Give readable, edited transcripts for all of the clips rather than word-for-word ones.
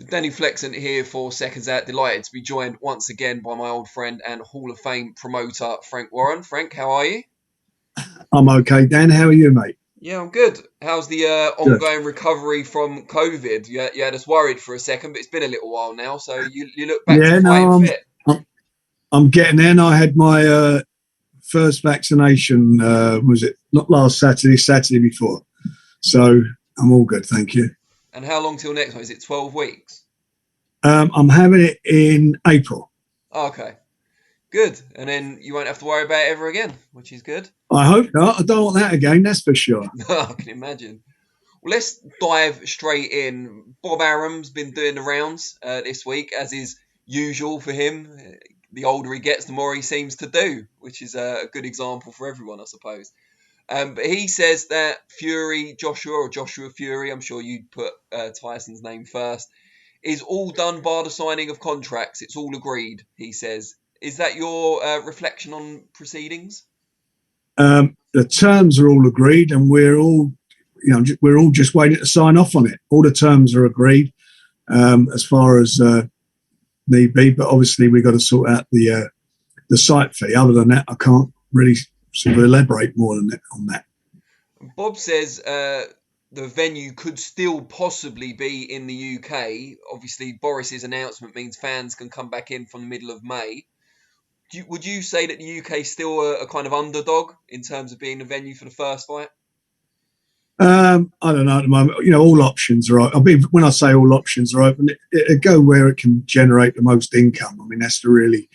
Danny Flexent here for Seconds Out. Delighted to be joined once again by my old friend and Hall of Fame promoter, Frank Warren. Frank, how are you? I'm okay, Dan. How are you, mate? Yeah, I'm good. How's the Good. ongoing recovery from COVID? You had us worried for a second, but it's been a little while now, so you look back to Yeah, fighting no, fit. I'm, I'm getting there. And I had my first vaccination. Was it not last Saturday? Saturday before. So I'm all good, thank you. And how long till next one? Is it 12 weeks? I'm having it in April. Okay, good. And then you won't have to worry about it ever again, which is good. I hope not. I don't want that again. That's for sure. I can imagine. Well, let's dive straight in. Bob Arum's been doing the rounds this week, as is usual for him. The older he gets, the more he seems to do, which is a good example for everyone, I suppose. But he says that Joshua Fury, I'm sure you'd put Tyson's name first, is all done bar the signing of contracts. It's all agreed, he says. Is that your reflection on proceedings? The terms are all agreed, and we're all just waiting to sign off on it. All the terms are agreed as far as need be, but obviously we've got to sort out the site fee. Other than that, I can't really sort of elaborate more than that on that. Bob says the venue could still possibly be in the UK. Obviously, Boris's announcement means fans can come back in from the middle of May. Would you say that the UK is still a kind of underdog in terms of being the venue for the first fight? I don't know at the moment. All options are open. When I say all options are open, it go where it can generate the most income. I mean, that's the really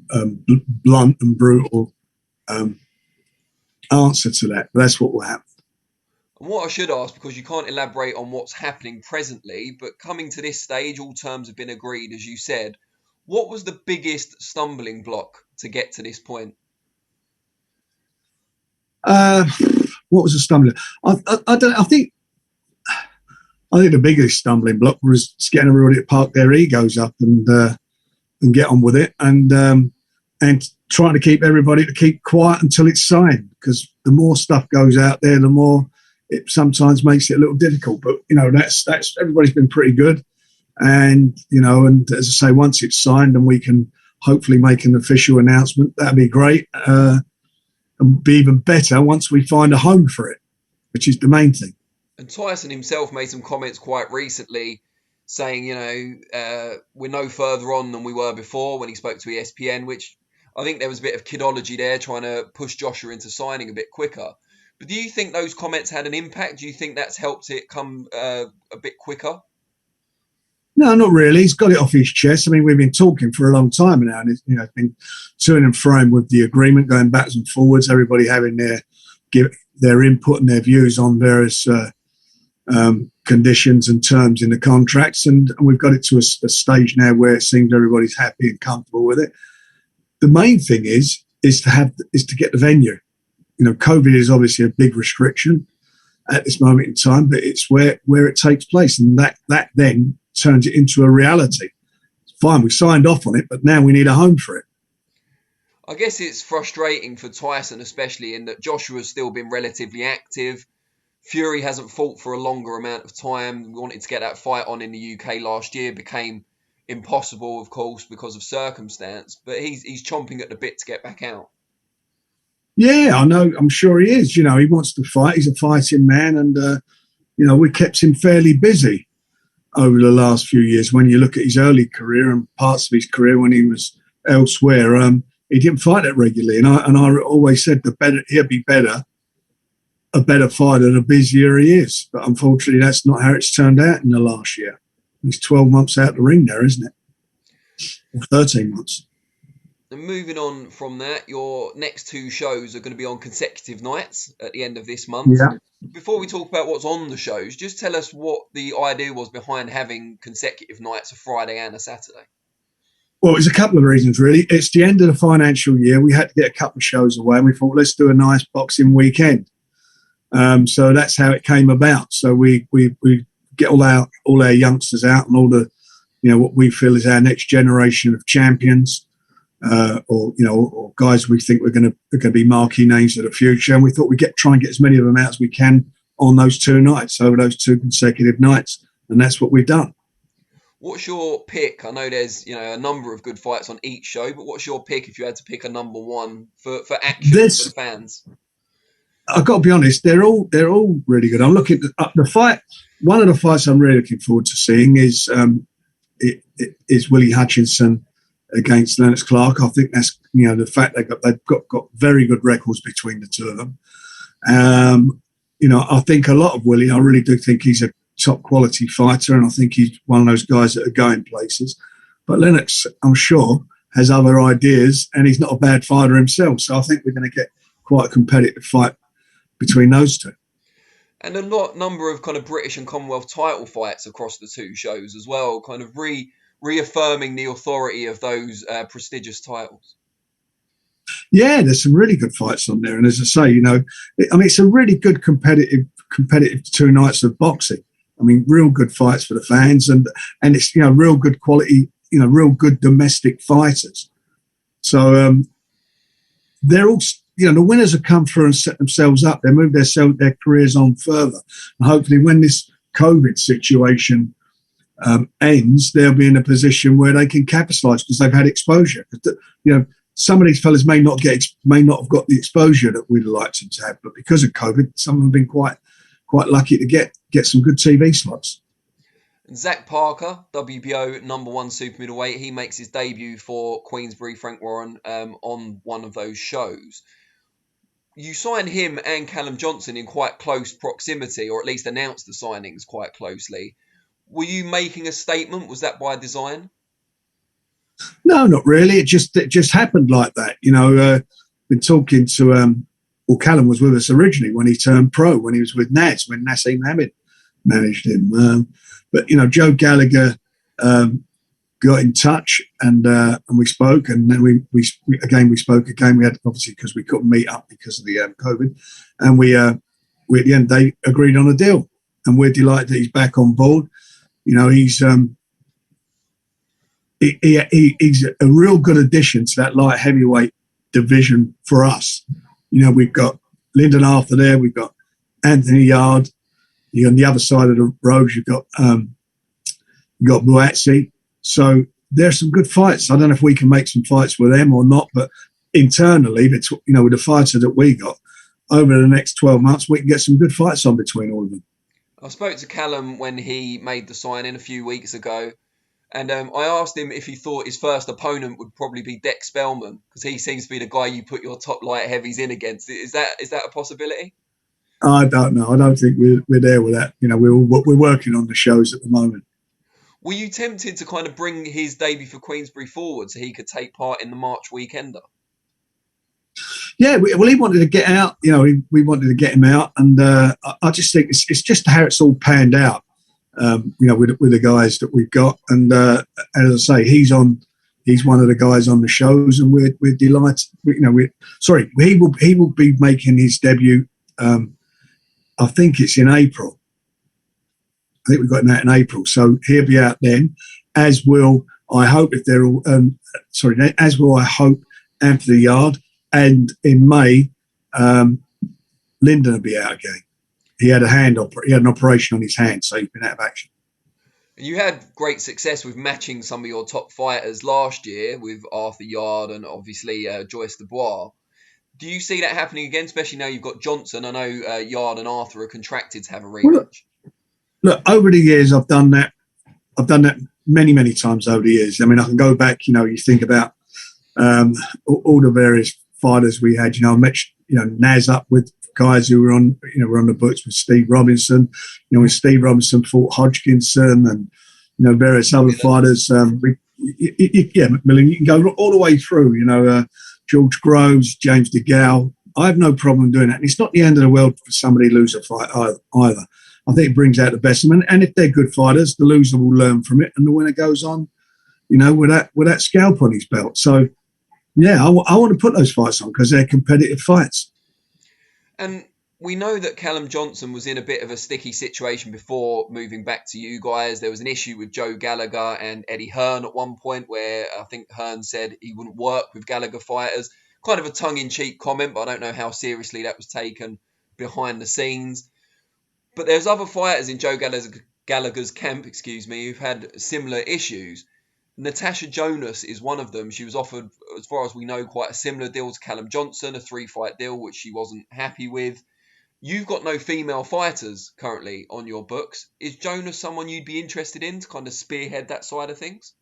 blunt and brutal answer to that. But that's what will happen. And what I should ask, because you can't elaborate on what's happening presently, but coming to this stage, all terms have been agreed, as you said. What was the biggest stumbling block to get to this point? What was the stumbling? I think the biggest stumbling block was getting everybody to park their egos up and get on with it, and trying to keep everybody to keep quiet until it's signed. Because the more stuff goes out there, the more it sometimes makes it a little difficult. But that's everybody's been pretty good, and and as I say, once it's signed and we can hopefully make an official announcement, that'd be great. And be even better once we find a home for it, which is the main thing. And Tyson himself made some comments quite recently saying, we're no further on than we were before when he spoke to ESPN, which I think there was a bit of kidology there trying to push Joshua into signing a bit quicker. But do you think those comments had an impact? Do you think that's helped it come a bit quicker? No, not really. He's got it off his chest. I mean, we've been talking for a long time now, and it's been to and fro with the agreement, going backwards and forwards. Everybody having their input and their views on various conditions and terms in the contracts, and we've got it to a stage now where it seems everybody's happy and comfortable with it. The main thing is to get the venue. COVID is obviously a big restriction at this moment in time, but it's where it takes place, and that then turns it into a reality. Fine, we signed off on it, but now we need a home for it. I guess it's frustrating for Tyson, especially in that Joshua's still been relatively active. Fury hasn't fought for a longer amount of time. We wanted to get that fight on in the UK last year. Became impossible, of course, because of circumstance. But he's chomping at the bit to get back out. Yeah, I know. I'm sure he is. He wants to fight. He's a fighting man, and we kept him fairly busy over the last few years. When you look at his early career and parts of his career when he was elsewhere, he didn't fight that regularly. And I always said he'll be a better fighter the busier he is. But unfortunately, that's not how it's turned out in the last year. He's 12 months out the ring there, isn't it? Or 13 months. And moving on from that, your next two shows are going to be on consecutive nights at the end of this month. Yeah. Before we talk about what's on the shows, just tell us what the idea was behind having consecutive nights, a Friday and a Saturday. Well, it's a couple of reasons, really. It's the end of the financial year. We had to get a couple of shows away, and we thought, let's do a nice boxing weekend. So that's how it came about. So we get all our youngsters out, and all the what we feel is our next generation of champions. Or guys we think are going to be marquee names of the future, and we thought we'd try and get as many of them out as we can on those two nights, over those two consecutive nights, and that's what we've done. What's your pick? I know there's a number of good fights on each show, but what's your pick if you had to pick a number one for action for the This, fans? I've got to be honest, they're all really good. I'm looking at the fight. One of the fights I'm really looking forward to seeing is Willie Hutchinson against Lennox Clark. I think that's the fact they've got very good records between the two of them. I think a lot of Willie. I really do think he's a top quality fighter, and I think he's one of those guys that are going places. But Lennox, I'm sure, has other ideas, and he's not a bad fighter himself. So I think we're going to get quite a competitive fight between those two. And a number of kind of British and Commonwealth title fights across the two shows as well, kind of reaffirming the authority of those prestigious titles. Yeah, there's some really good fights on there, and as I say, it's a really good competitive 2 nights of boxing. I mean, real good fights for the fans, and it's real good quality, real good domestic fighters. So they're all, the winners have come through and set themselves up. They moved their careers on further, and hopefully, when this COVID situation ends, they'll be in a position where they can capitalise because they've had exposure. Some of these fellas may not have got the exposure that we'd like them to have, but because of COVID, some of them have been quite lucky to get some good TV slots. Zach Parker, WBO number 1 super middleweight, he makes his debut for Queensbury Frank Warren on one of those shows. You signed him and Callum Johnson in quite close proximity, or at least announced the signings quite closely. Were you making a statement? Was that by design? No, not really. It just happened like that. Been talking to Callum was with us originally when he turned pro, when he was with Naz, when Nassim Hamid managed him. But Joe Gallagher got in touch and we spoke, and then we spoke again. We had, obviously, because we couldn't meet up because of the COVID, and we at the end they agreed on a deal, and we're delighted that he's back on board. He's he's a real good addition to that light heavyweight division for us. We've got Lyndon Arthur there, we've got Anthony Yard. On the other side of the road, you've got Buatsi. So there's some good fights. I don't know if we can make some fights with them or not, but internally, with the fighter that we got, over the next 12 months, we can get some good fights on between all of them. I spoke to Callum when he made the signing a few weeks ago, and I asked him if he thought his first opponent would probably be Deck Spellman, because he seems to be the guy you put your top light heavies in against. Is that a possibility? I don't know. I don't think we're there with that. We're working on the shows at the moment. Were you tempted to kind of bring his debut for Queensbury forward so he could take part in the March weekender? Yeah, well, he wanted to get out. We wanted to get him out, and I just think it's just how it's all panned out. With the guys that we've got, and as I say, he's one of the guys on the shows, and we're delighted. He will be making his debut. I think it's in April. I think we've got him out in April, so he'll be out then. As will I hope if they're all. As will I hope Anthony Yard, and in May, Lyndon will be out again. He had an operation on his hand, so he's been out of action. You had great success with matching some of your top fighters last year with Arthur Yard and obviously Joyce Dubois. Do you see that happening again, especially now you've got Johnson? I know Yard and Arthur are contracted to have a rematch. Look, over the years, I've done that. I've done that many, many times over the years. I mean, I can go back. You think about all the various fighters we had. I met Naz up with guys who were on the books with Steve Robinson. When Steve Robinson fought Hodgkinson and various other fighters. Macmillan. You can go all the way through. George Groves, James DeGale. I have no problem doing that. And it's not the end of the world for somebody to lose a fight either. I think it brings out the best of them. And if they're good fighters, the loser will learn from it, and the winner goes on, with that scalp on his belt. So, yeah, I want to put those fights on because they're competitive fights. And we know that Callum Johnson was in a bit of a sticky situation before moving back to you guys. There was an issue with Joe Gallagher and Eddie Hearn at one point where I think Hearn said he wouldn't work with Gallagher fighters. Kind of a tongue-in-cheek comment, but I don't know how seriously that was taken behind the scenes. But there's other fighters in Joe Gallagher's camp, who've had similar issues. Natasha Jonas is one of them. She was offered, as far as we know, quite a similar deal to Callum Johnson, a 3-fight deal, which she wasn't happy with. You've got no female fighters currently on your books. Is Jonas someone you'd be interested in to kind of spearhead that side of things?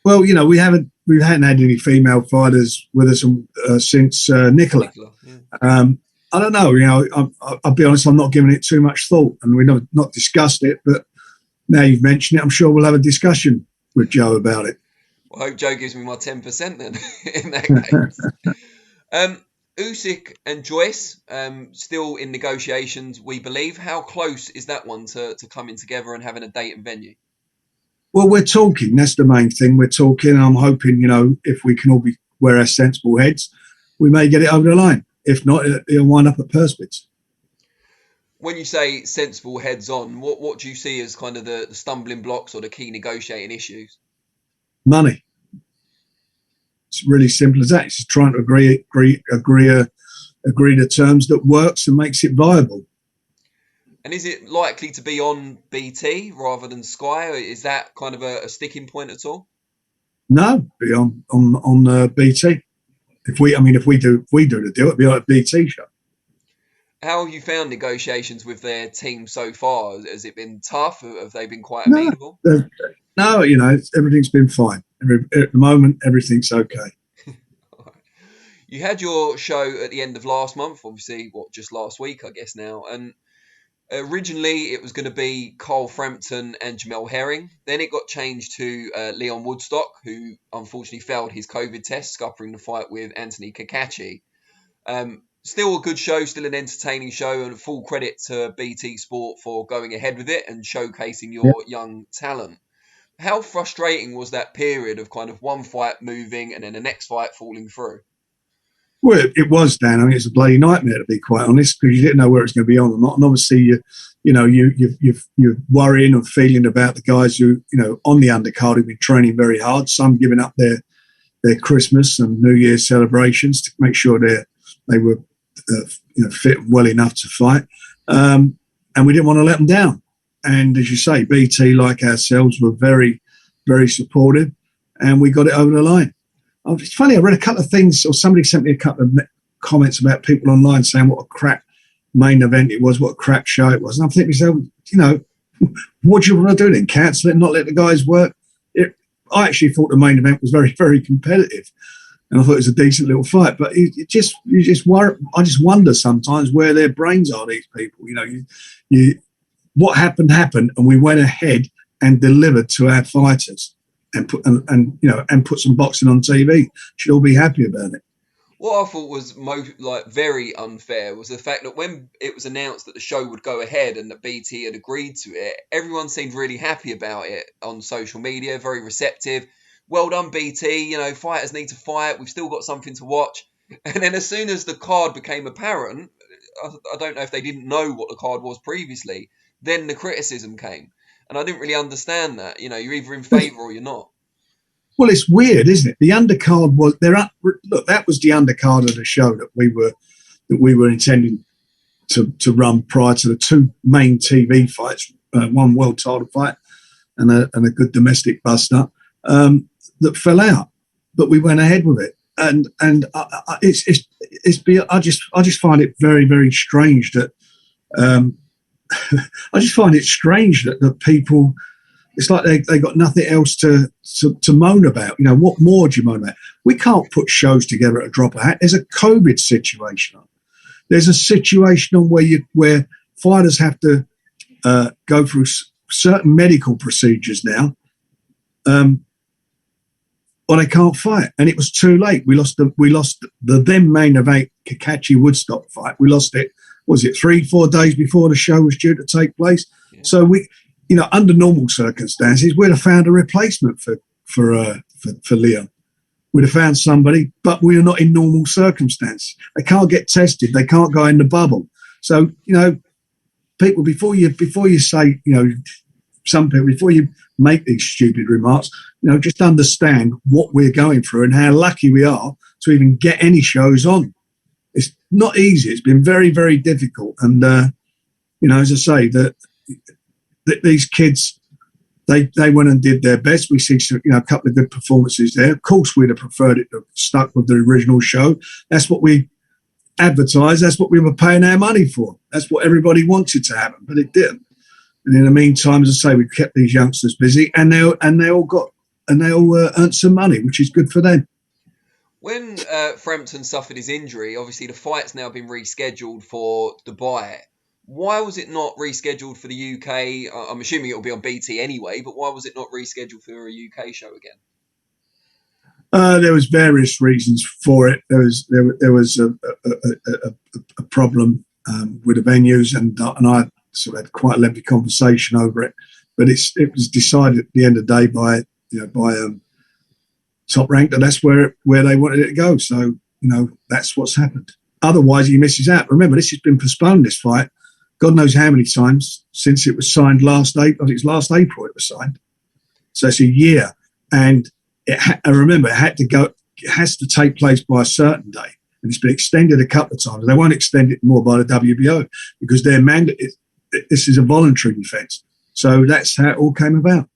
Well, we hadn't had any female fighters with us since Nicola. Yeah. I don't know. I'll be honest. I'm not giving it too much thought, and we've not discussed it. But now you've mentioned it, I'm sure we'll have a discussion with Joe about it. Well, I hope Joe gives me my 10% then. In that case, Usyk and Joyce still in negotiations, we believe. How close is that one to coming together and having a date and venue? Well, we're talking. That's the main thing. We're talking. I'm hoping, if we can all wear our sensible heads, we may get it over the line. If not, it'll wind up at Perspits. When you say sensible heads on, what do you see as kind of the stumbling blocks or the key negotiating issues? Money. It's really simple as that. It's just trying to agree to terms that works and makes it viable. And is it likely to be on BT rather than Sky? Or is that kind of a sticking point at all? No, be on BT. If we do the deal, it'd be like a BT show. How have you found negotiations with their team so far? Has it been tough? Have they been quite amenable? No, everything's been fine. At the moment, everything's okay. You had your show at the end of last month, obviously, just last week, I guess now. And originally, it was going to be Carl Frampton and Jamel Herring. Then it got changed to Leon Woodstock, who unfortunately failed his COVID test, scuppering the fight with Anthony Kakachi. Still a good show, still an entertaining show, and full credit to BT Sport for going ahead with it and showcasing your young talent. How frustrating was that period of kind of one fight moving and then the next fight falling through? Well, it was, Dan. I mean, it's a bloody nightmare, to be quite honest, because you didn't know where it's going to be on or not. And obviously, you're worrying and feeling about the guys who, on the undercard who've been training very hard, some giving up their Christmas and New Year's celebrations to make sure they were fit well enough to fight. And we didn't want to let them down. And as you say, BT, like ourselves, were very, very supportive, and we got it over the line. It's funny, I read a couple of things, or somebody sent me a couple of comments about people online saying what a crap main event it was, what a crap show it was. And I'm thinking to myself, what do you want to do then? Cancel it, not let the guys work? I actually thought the main event was very, very competitive, and I thought it was a decent little fight. But you just worry. I just wonder sometimes where their brains are, these people. What happened, and we went ahead and delivered to our fighters and put some boxing on TV. Should all be happy about it. What I thought was very unfair was the fact that when it was announced that the show would go ahead and that BT had agreed to it, everyone seemed really happy about it on social media, very receptive. Well done, BT. Fighters need to fight. We've still got something to watch. And then as soon as the card became apparent, I don't know if they didn't know what the card was previously, then the criticism came. And I didn't really understand that. You're either in favour or you're not. Well, it's weird, isn't it? The undercard was that was the undercard of the show that we were intending to run prior to the two main TV fights, one world title fight and a good domestic bust-up that fell out. But we went ahead with it, and I just find it very, very strange that. I just find it strange that people, it's like they got nothing else to moan about. What more do you moan about? We can't put shows together at a drop of a hat. There's a COVID situation. There's a situation where fighters have to go through certain medical procedures now, or they can't fight. And it was too late. We lost the then main event Kakachi Woodstock fight. We lost it. Was it 3-4 days before the show was due to take place? Yeah. So we, under normal circumstances, we'd have found a replacement for Leon. We'd have found somebody, but we are not in normal circumstances. They can't get tested. They can't go in the bubble. So people, before you say, some people, before you make these stupid remarks, just understand what we're going through and how lucky we are to even get any shows on. It's not easy. It's been very, very difficult. And, as I say, the these kids, they went and did their best. We see some, a couple of good performances there. Of course, we'd have preferred it to have stuck with the original show. That's what we advertised. That's what we were paying our money for. That's what everybody wanted to happen, but it didn't. And in the meantime, as I say, we kept these youngsters busy, and they all earned some money, which is good for them. When Frampton suffered his injury, obviously the fight's now been rescheduled for Dubai. Why was it not rescheduled for the UK? I'm assuming it'll be on BT anyway, but why was it not rescheduled for a UK show again? There was various reasons for it. There was a problem with the venues, and I sort of had quite a lengthy conversation over it. But it was decided at the end of the day by Top Rank that that's where they wanted it to go. So that's what's happened. Otherwise, he misses out. Remember, this has been postponed. This fight, God knows how many times since it was signed last April. I think it's last April it was signed. So it's a year, and I remember it has to take place by a certain day, and it's been extended a couple of times. They won't extend it more by the WBO because their mandate this is a voluntary defence. So that's how it all came about.